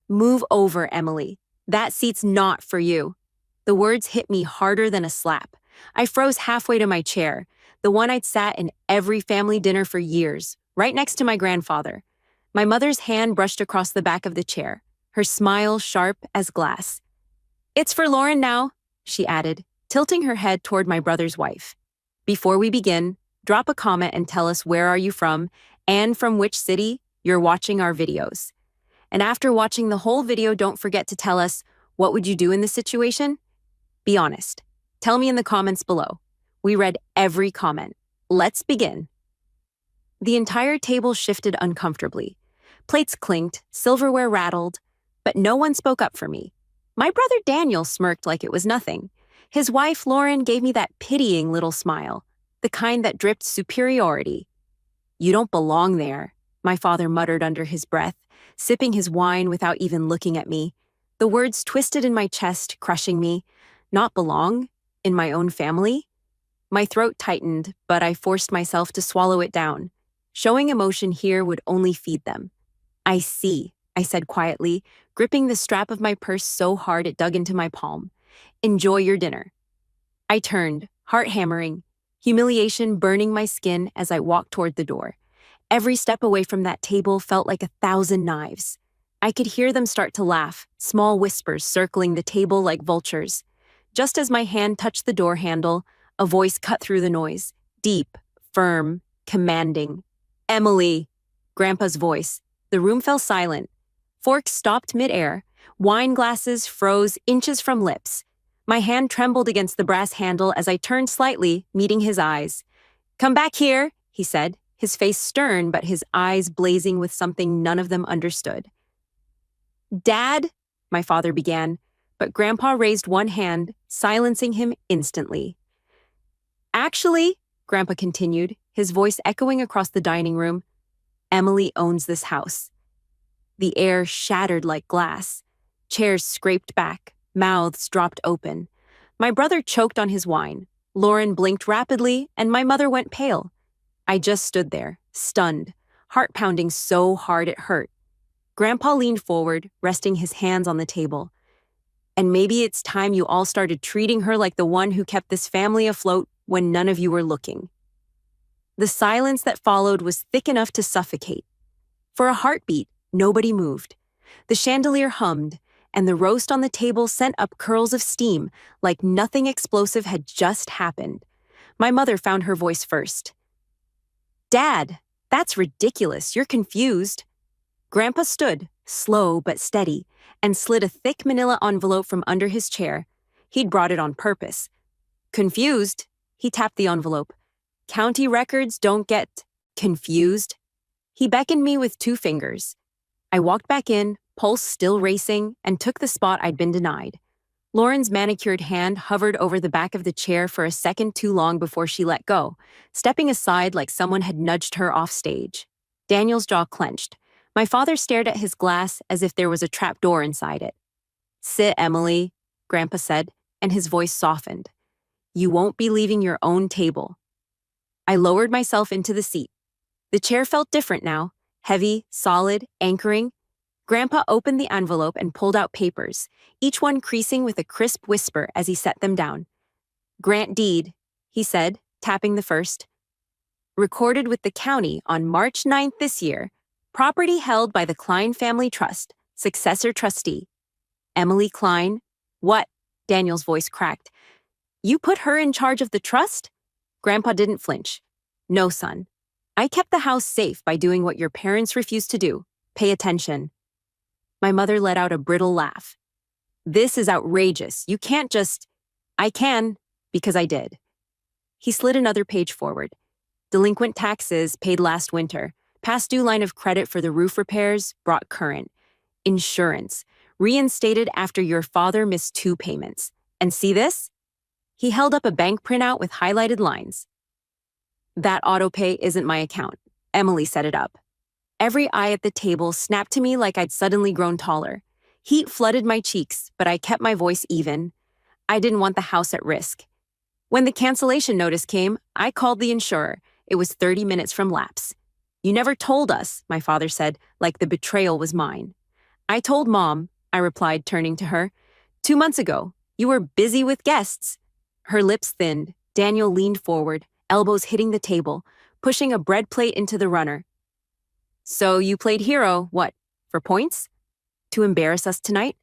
Move over, Emily. That seat's not for you. The words hit me harder than a slap. I froze halfway to my chair, the one I'd sat in every family dinner for years, right next to my grandfather. My mother's hand brushed across the back of the chair, her smile sharp as glass. "It's for Lauren now," she added, tilting her head toward my brother's wife. "Before we begin, drop a comment and tell us where are you from and from which city you're watching our videos. And after watching the whole video, don't forget to tell us, what would you do in this situation? Be honest. Tell me in the comments below. We read every comment. Let's begin." The entire table shifted uncomfortably. Plates clinked, silverware rattled, but no one spoke up for me. My brother Daniel smirked like it was nothing. His wife Lauren gave me that pitying little smile, the kind that dripped superiority. "You don't belong there," my father muttered under his breath, sipping his wine without even looking at me. The words twisted in my chest, crushing me. Not belong? In my own family? My throat tightened, but I forced myself to swallow it down. Showing emotion here would only feed them. "I see," I said quietly, gripping the strap of my purse so hard it dug into my palm. "Enjoy your dinner." I turned, heart hammering, humiliation burning my skin as I walked toward the door. Every step away from that table felt like 1,000 knives. I could hear them start to laugh, small whispers circling the table like vultures. Just as my hand touched the door handle, a voice cut through the noise, deep, firm, commanding. "Emily!" Grandpa's voice. The room fell silent. Forks stopped midair. Wine glasses froze inches from lips. My hand trembled against the brass handle as I turned slightly, meeting his eyes. "Come back here," he said, his face stern but his eyes blazing with something none of them understood. "Dad," my father began, but Grandpa raised one hand, silencing him instantly. "Actually," Grandpa continued, his voice echoing across the dining room, "Emily owns this house." The air shattered like glass. Chairs scraped back, mouths dropped open. My brother choked on his wine. Lauren blinked rapidly, and my mother went pale. I just stood there, stunned, heart pounding so hard it hurt. Grandpa leaned forward, resting his hands on the table. "And maybe it's time you all started treating her like the one who kept this family afloat when none of you were looking." The silence that followed was thick enough to suffocate. For a heartbeat, nobody moved. The chandelier hummed, and the roast on the table sent up curls of steam, like nothing explosive had just happened. My mother found her voice first. "Dad, that's ridiculous. You're confused." Grandpa stood, slow but steady, and slid a thick manila envelope from under his chair. He'd brought it on purpose. "Confused?" He tapped the envelope. "County records don't get confused." He beckoned me with 2 fingers. I walked back in, pulse still racing, and took the spot I'd been denied. Lauren's manicured hand hovered over the back of the chair for a second too long before she let go, stepping aside like someone had nudged her off stage. Daniel's jaw clenched. My father stared at his glass as if there was a trap door inside it. "Sit, Emily," Grandpa said, and his voice softened. "You won't be leaving your own table." I lowered myself into the seat. The chair felt different now, heavy, solid, anchoring. Grandpa opened the envelope and pulled out papers, each one creasing with a crisp whisper as he set them down. "Grant deed," he said, tapping the first. "Recorded with the county on March 9th this year. Property held by the Klein Family Trust, successor trustee. Emily Klein." "What?" Daniel's voice cracked. "You put her in charge of the trust?" Grandpa didn't flinch. "No, son. I kept the house safe by doing what your parents refused to do. Pay attention." My mother let out a brittle laugh. "This is outrageous. You can't just—" "I can, because I did." He slid another page forward. Delinquent taxes paid last winter. Past due line of credit for the roof repairs brought current. Insurance reinstated after your father missed 2 payments. And see this? He held up a bank printout with highlighted lines. "That autopay isn't my account. Emily set it up." Every eye at the table snapped to me like I'd suddenly grown taller. Heat flooded my cheeks, but I kept my voice even. I didn't want the house at risk. When the cancellation notice came, I called the insurer. It was 30 minutes from lapse. "You never told us," my father said, like the betrayal was mine. I told Mom, I replied, turning to her. 2 months ago, you were busy with guests. Her lips thinned. Daniel leaned forward, elbows hitting the table, pushing a bread plate into the runner. So you played hero, what, for points? To embarrass us tonight?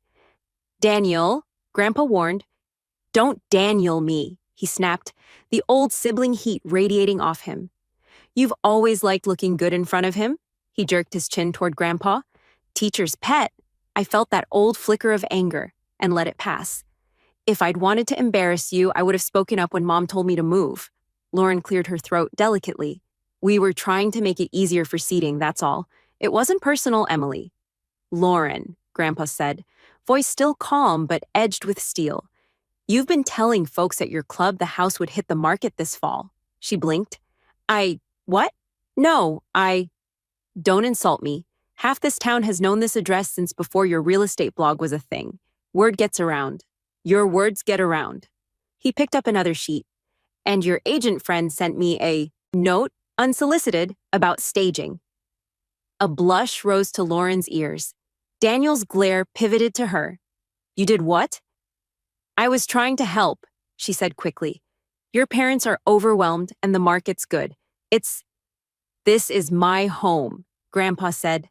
Daniel, Grandpa warned. Don't Daniel me, he snapped, the old sibling heat radiating off him. You've always liked looking good in front of him? He jerked his chin toward Grandpa. Teacher's pet. I felt that old flicker of anger and let it pass. If I'd wanted to embarrass you, I would have spoken up when Mom told me to move. Lauren cleared her throat delicately. We were trying to make it easier for seating, that's all. It wasn't personal, Emily. Lauren, Grandpa said, voice still calm but edged with steel. You've been telling folks at your club the house would hit the market this fall. She blinked. What? No, Don't insult me. Half this town has known this address since before your real estate blog was a thing. Word gets around. Your words get around. He picked up another sheet. And your agent friend sent me a note, unsolicited, about staging. A blush rose to Lauren's ears. Daniel's glare pivoted to her. You did what? I was trying to help, she said quickly. Your parents are overwhelmed and the market's good. This is my home, Grandpa said,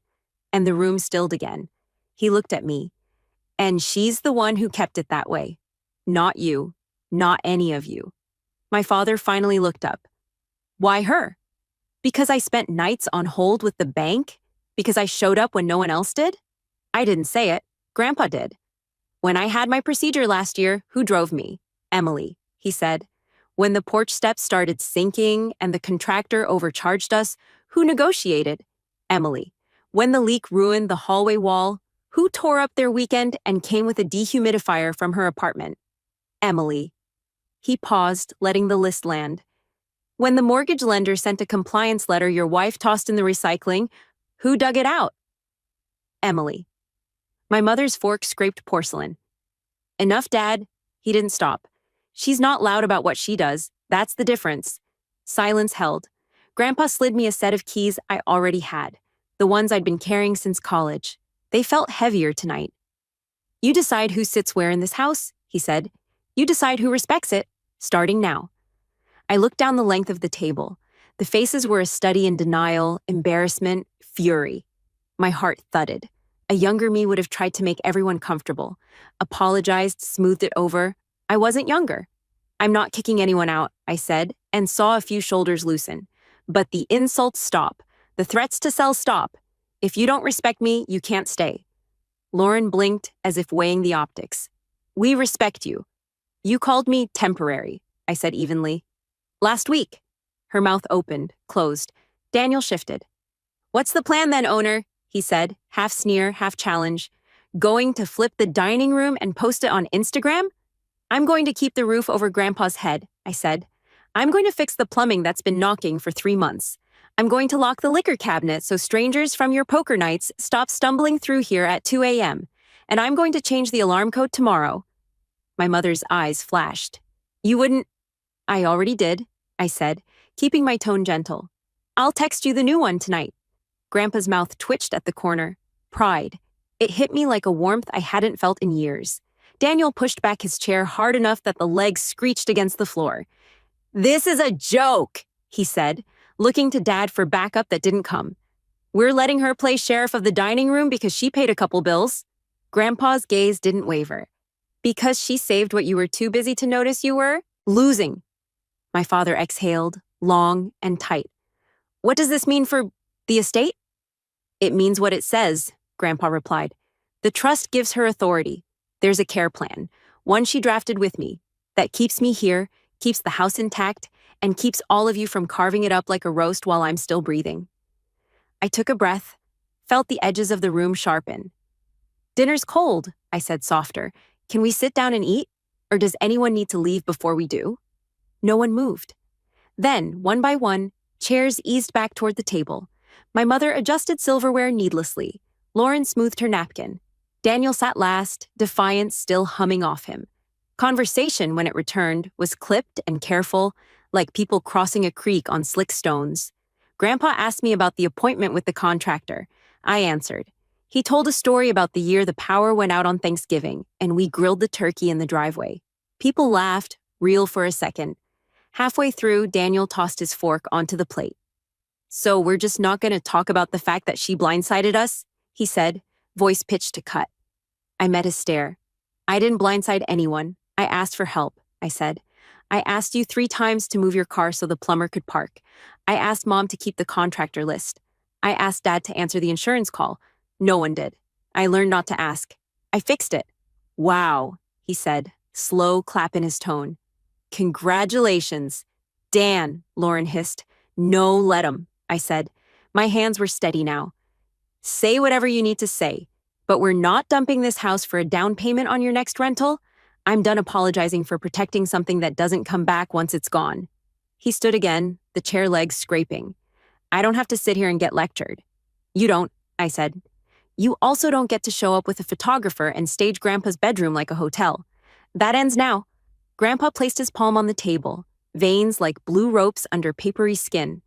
and the room stilled again. He looked at me. And she's the one who kept it that way. Not you. Not any of you. My father finally looked up. Why her? Because I spent nights on hold with the bank? Because I showed up when no one else did? I didn't say it. Grandpa did. When I had my procedure last year, who drove me? Emily, he said. When the porch steps started sinking and the contractor overcharged us, who negotiated? Emily. When the leak ruined the hallway wall, who tore up their weekend and came with a dehumidifier from her apartment? Emily. He paused, letting the list land. When the mortgage lender sent a compliance letter your wife tossed in the recycling, who dug it out? Emily. My mother's fork scraped porcelain. Enough, Dad. He didn't stop. She's not loud about what she does. That's the difference. Silence held. Grandpa slid me a set of keys I already had, the ones I'd been carrying since college. They felt heavier tonight. You decide who sits where in this house, he said. You decide who respects it, starting now. I looked down the length of the table. The faces were a study in denial, embarrassment, fury. My heart thudded. A younger me would have tried to make everyone comfortable, apologized, smoothed it over. I wasn't younger. I'm not kicking anyone out, I said, and saw a few shoulders loosen. But the insults stop. The threats to sell stop. If you don't respect me, you can't stay. Lauren blinked as if weighing the optics. We respect you. You called me temporary, I said evenly. Last week. Her mouth opened, closed. Daniel shifted. What's the plan then, owner? He said, half sneer, half challenge. Going to flip the dining room and post it on Instagram? I'm going to keep the roof over Grandpa's head, I said. I'm going to fix the plumbing that's been knocking for 3 months. I'm going to lock the liquor cabinet so strangers from your poker nights stop stumbling through here at 2 a.m. And I'm going to change the alarm code tomorrow. My mother's eyes flashed. You wouldn't... I already did, I said, keeping my tone gentle. I'll text you the new one tonight. Grandpa's mouth twitched at the corner. Pride. It hit me like a warmth I hadn't felt in years. Daniel pushed back his chair hard enough that the legs screeched against the floor. This is a joke, he said, looking to Dad for backup that didn't come. We're letting her play sheriff of the dining room because she paid a couple bills. Grandpa's gaze didn't waver. Because she saved what you were too busy to notice you were? Losing. My father exhaled, long and tight. What does this mean for the estate? It means what it says, Grandpa replied. The trust gives her authority. There's a care plan, one she drafted with me, that keeps me here, keeps the house intact, and keeps all of you from carving it up like a roast while I'm still breathing. I took a breath, felt the edges of the room sharpen. Dinner's cold, I said softer. Can we sit down and eat? Or does anyone need to leave before we do? No one moved. Then, one by one, chairs eased back toward the table. My mother adjusted silverware needlessly. Lauren smoothed her napkin. Daniel sat last, defiance still humming off him. Conversation, when it returned, was clipped and careful, like people crossing a creek on slick stones. Grandpa asked me about the appointment with the contractor. I answered. He told a story about the year the power went out on Thanksgiving, and we grilled the turkey in the driveway. People laughed, real for a second. Halfway through, Daniel tossed his fork onto the plate. "So we're just not going to talk about the fact that she blindsided us?" he said, voice pitched to cut. I met his stare. "I didn't blindside anyone. I asked for help," I said. "I asked you 3 times to move your car so the plumber could park. I asked Mom to keep the contractor list. I asked Dad to answer the insurance call. No one did. I learned not to ask. I fixed it." "Wow," he said, slow clap in his tone. "Congratulations." "Dan," Lauren hissed. "No, let 'em," I said. My hands were steady now. "Say whatever you need to say, but we're not dumping this house for a down payment on your next rental. I'm done apologizing for protecting something that doesn't come back once it's gone." He stood again, the chair legs scraping. "I don't have to sit here and get lectured." "You don't," I said. "You also don't get to show up with a photographer and stage Grandpa's bedroom like a hotel. That ends now." Grandpa placed his palm on the table, veins like blue ropes under papery skin.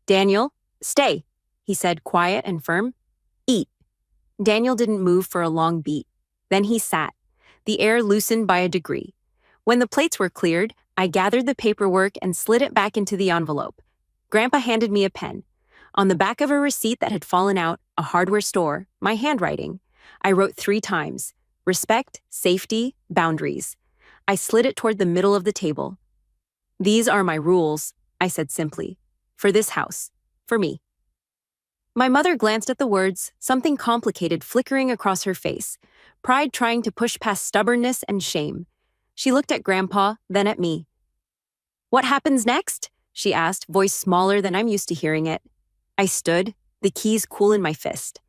"Daniel, stay," he said, quiet and firm. "Eat." Daniel didn't move for a long beat. Then he sat. The air loosened by a degree. When the plates were cleared, I gathered the paperwork and slid it back into the envelope. Grandpa handed me a pen. On the back of a receipt that had fallen out, a hardware store, my handwriting. I wrote 3 times: respect, safety, boundaries. I slid it toward the middle of the table. "These are my rules," I said simply. "For this house. For me." My mother glanced at the words, something complicated flickering across her face, pride trying to push past stubbornness and shame. She looked at Grandpa, then at me. "What happens next?" she asked, voice smaller than I'm used to hearing it. I stood, the keys cool in my fist.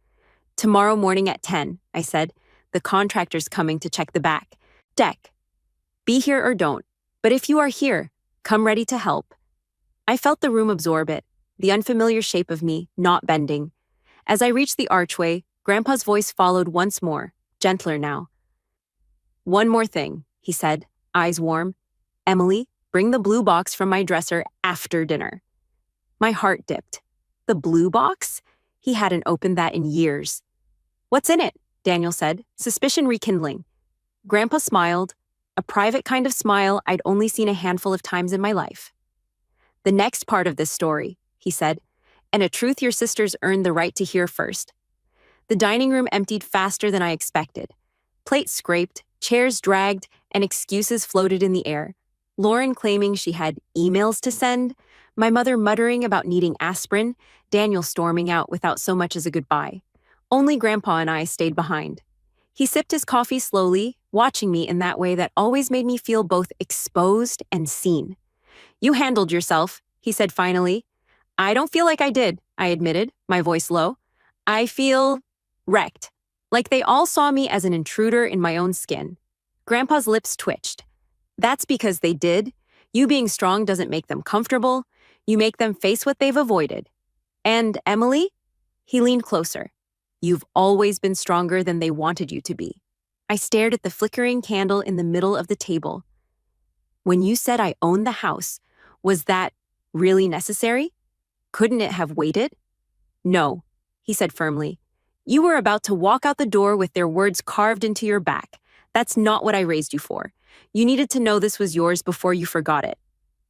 "Tomorrow morning at 10, I said. "The contractor's coming to check the back deck. Be here or don't. But if you are here, come ready to help." I felt the room absorb it, the unfamiliar shape of me, not bending. As I reached the archway, Grandpa's voice followed once more, gentler now. "One more thing," he said, eyes warm. "Emily, bring the blue box from my dresser after dinner." My heart dipped. The blue box? He hadn't opened that in years. "What's in it?" Daniel said, suspicion rekindling. Grandpa smiled, a private kind of smile I'd only seen a handful of times in my life. "The next part of this story," he said, "and a truth your sisters earned the right to hear first." The dining room emptied faster than I expected. Plates scraped, chairs dragged, and excuses floated in the air. Lauren claiming she had emails to send, my mother muttering about needing aspirin, Daniel storming out without so much as a goodbye. Only Grandpa and I stayed behind. He sipped his coffee slowly, watching me in that way that always made me feel both exposed and seen. "You handled yourself," he said finally. "I don't feel like I did," I admitted, my voice low. "I feel wrecked. Like they all saw me as an intruder in my own skin." Grandpa's lips twitched. "That's because they did. You being strong doesn't make them comfortable. You make them face what they've avoided. And Emily?" He leaned closer. "You've always been stronger than they wanted you to be." I stared at the flickering candle in the middle of the table. "When you said I owned the house, was that really necessary? Couldn't it have waited?" "No," he said firmly. "You were about to walk out the door with their words carved into your back. That's not what I raised you for. You needed to know this was yours before you forgot it."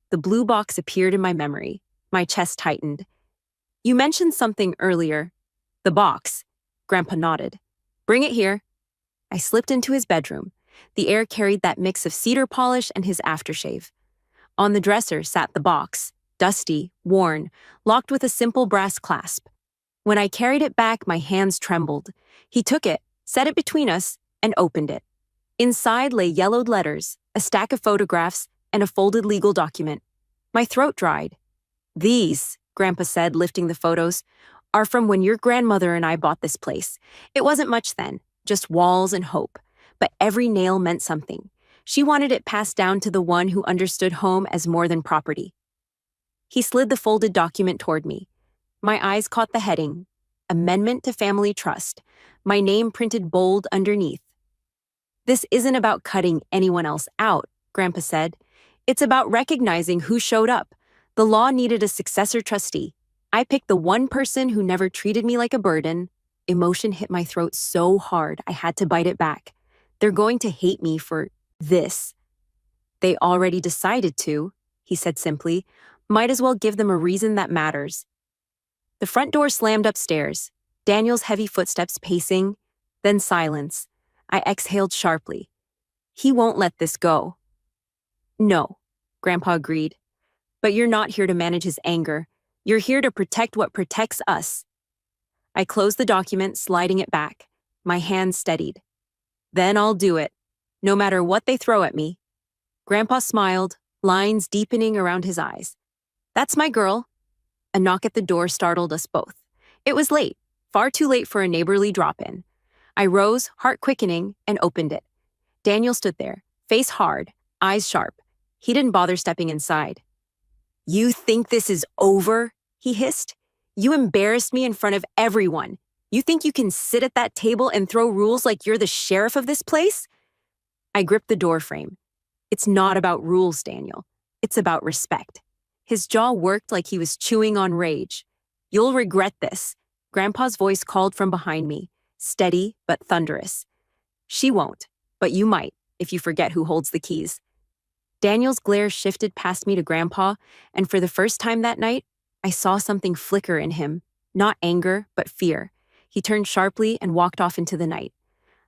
The blue box appeared in my memory. My chest tightened. "You mentioned something earlier." "The box." Grandpa nodded. "Bring it here." I slipped into his bedroom. The air carried that mix of cedar polish and his aftershave. On the dresser sat the box, dusty, worn, locked with a simple brass clasp. When I carried it back, my hands trembled. He took it, set it between us, and opened it. Inside lay yellowed letters, a stack of photographs, and a folded legal document. My throat dried. "These," Grandpa said, lifting the photos, "are from when your grandmother and I bought this place. It wasn't much then, just walls and hope. But every nail meant something. She wanted it passed down to the one who understood home as more than property." He slid the folded document toward me. My eyes caught the heading, Amendment to Family Trust, my name printed bold underneath. "This isn't about cutting anyone else out," Grandpa said. "It's about recognizing who showed up. The law needed a successor trustee. I picked the one person who never treated me like a burden, Emotion hit my throat so hard I had to bite it back. They're going to hate me for this. They already decided to, he said simply. Might as well give them a reason that matters. The front door slammed upstairs, Daniel's heavy footsteps pacing, then silence. I exhaled sharply. He won't let this go. No, Grandpa agreed. But you're not here to manage his anger. You're here to protect what protects us. I closed the document, sliding it back. My hand steadied. Then I'll do it, no matter what they throw at me. Grandpa smiled, lines deepening around his eyes. That's my girl. A knock at the door startled us both. It was late, far too late for a neighborly drop-in. I rose, heart quickening, and opened it. Daniel stood there, face hard, eyes sharp. He didn't bother stepping inside. You think this is over? He hissed. You embarrassed me in front of everyone. You think you can sit at that table and throw rules like you're the sheriff of this place? I gripped the door frame. It's not about rules, Daniel. It's about respect. His jaw worked like he was chewing on rage. You'll regret this. Grandpa's voice called from behind me, steady but thunderous. She won't, but you might, if you forget who holds the keys. Daniel's glare shifted past me to Grandpa, and for the first time that night, I saw something flicker in him, not anger, but fear. He turned sharply and walked off into the night.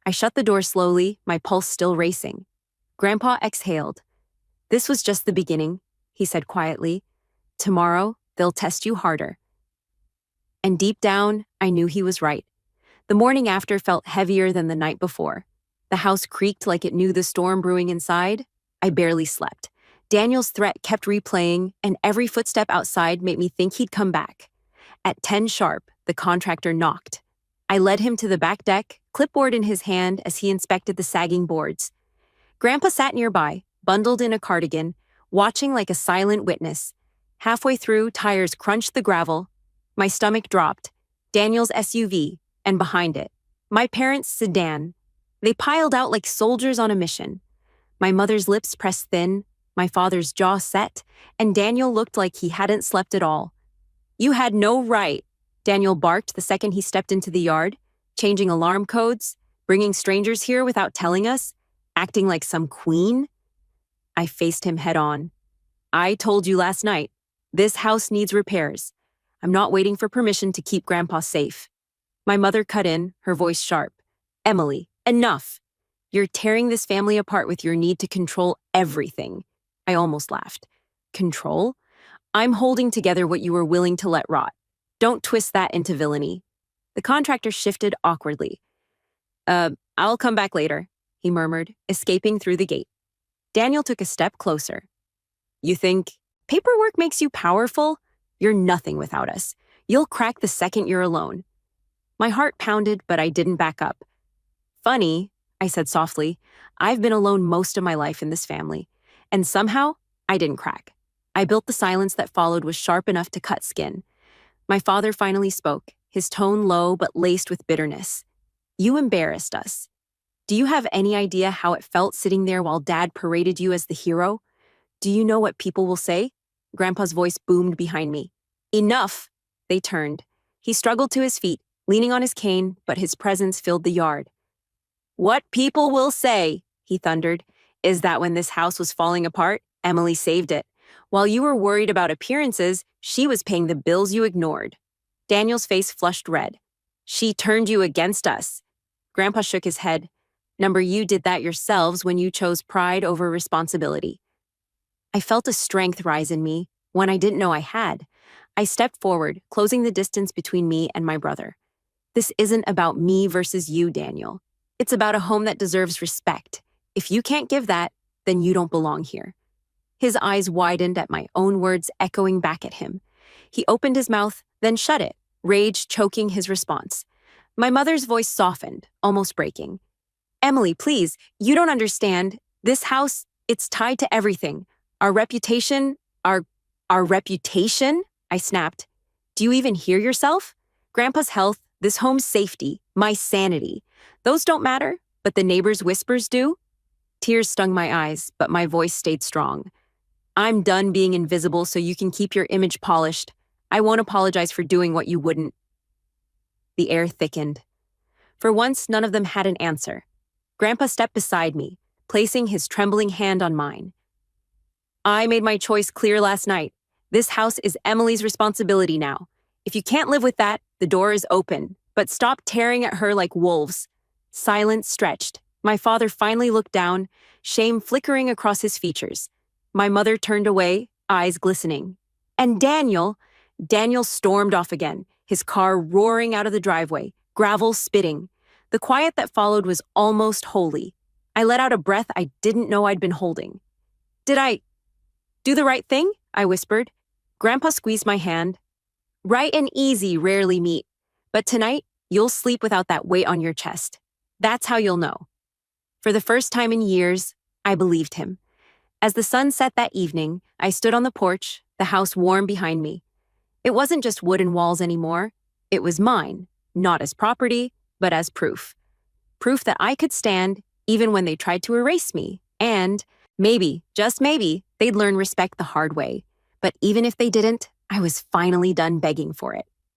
I shut the door slowly, my pulse still racing. Grandpa exhaled. This was just the beginning, he said quietly. Tomorrow, they'll test you harder. And deep down, I knew he was right. The morning after felt heavier than the night before. The house creaked like it knew the storm brewing inside. I barely slept. Daniel's threat kept replaying, and every footstep outside made me think he'd come back. At 10 sharp, the contractor knocked. I led him to the back deck, clipboard in his hand as he inspected the sagging boards. Grandpa sat nearby, bundled in a cardigan, watching like a silent witness. Halfway through, tires crunched the gravel. My stomach dropped. Daniel's SUV, and behind it, my parents' sedan. They piled out like soldiers on a mission. My mother's lips pressed thin, my father's jaw set, and Daniel looked like he hadn't slept at all. You had no right, Daniel barked the second he stepped into the yard, changing alarm codes, bringing strangers here without telling us, acting like some queen. I faced him head on. I told you last night, this house needs repairs. I'm not waiting for permission to keep Grandpa safe. My mother cut in, her voice sharp. Emily, enough. You're tearing this family apart with your need to control everything. I almost laughed. Control? I'm holding together what you were willing to let rot. Don't twist that into villainy. The contractor shifted awkwardly. I'll come back later, he murmured, escaping through the gate. Daniel took a step closer. You think paperwork makes you powerful? You're nothing without us. You'll crack the second you're alone. My heart pounded, but I didn't back up. Funny, I said softly, I've been alone most of my life in this family, and somehow I didn't crack. I built the silence that followed was sharp enough to cut skin. My father finally spoke, his tone low but laced with bitterness. You embarrassed us. Do you have any idea how it felt sitting there while Dad paraded you as the hero? Do you know what people will say? Grandpa's voice boomed behind me. Enough! They turned. He struggled to his feet, leaning on his cane, but his presence filled the yard. What people will say, he thundered, is that when this house was falling apart, Emily saved it. While you were worried about appearances, she was paying the bills you ignored. Daniel's face flushed red. She turned you against us. Grandpa shook his head. Number, you did that yourselves when you chose pride over responsibility. I felt a strength rise in me, one I didn't know I had. I stepped forward, closing the distance between me and my brother. This isn't about me versus you, Daniel. It's about a home that deserves respect. If you can't give that, then you don't belong here. His eyes widened at my own words echoing back at him. He opened his mouth, then shut it, rage choking his response. My mother's voice softened, almost breaking. Emily, please, you don't understand. This house, it's tied to everything. Our reputation, our reputation? I snapped. Do you even hear yourself? Grandpa's health, this home's safety, my sanity. Those don't matter, but the neighbors' whispers do. Tears stung my eyes, but my voice stayed strong. I'm done being invisible so you can keep your image polished. I won't apologize for doing what you wouldn't. The air thickened. For once, none of them had an answer. Grandpa stepped beside me, placing his trembling hand on mine. I made my choice clear last night. This house is Emily's responsibility now. If you can't live with that, the door is open. But stop tearing at her like wolves. Silence stretched. My father finally looked down, shame flickering across his features. My mother turned away, eyes glistening. And Daniel stormed off again, his car roaring out of the driveway, gravel spitting. The quiet that followed was almost holy. I let out a breath I didn't know I'd been holding. Did I do the right thing? I whispered. Grandpa squeezed my hand. Right and easy rarely meet, but tonight you'll sleep without that weight on your chest. That's how you'll know. For the first time in years, I believed him. As the sun set that evening, I stood on the porch, the house warm behind me. It wasn't just wooden walls anymore. It was mine, not as property, but as proof. Proof that I could stand even when they tried to erase me. And maybe, just maybe, they'd learn respect the hard way. But even if they didn't, I was finally done begging for it.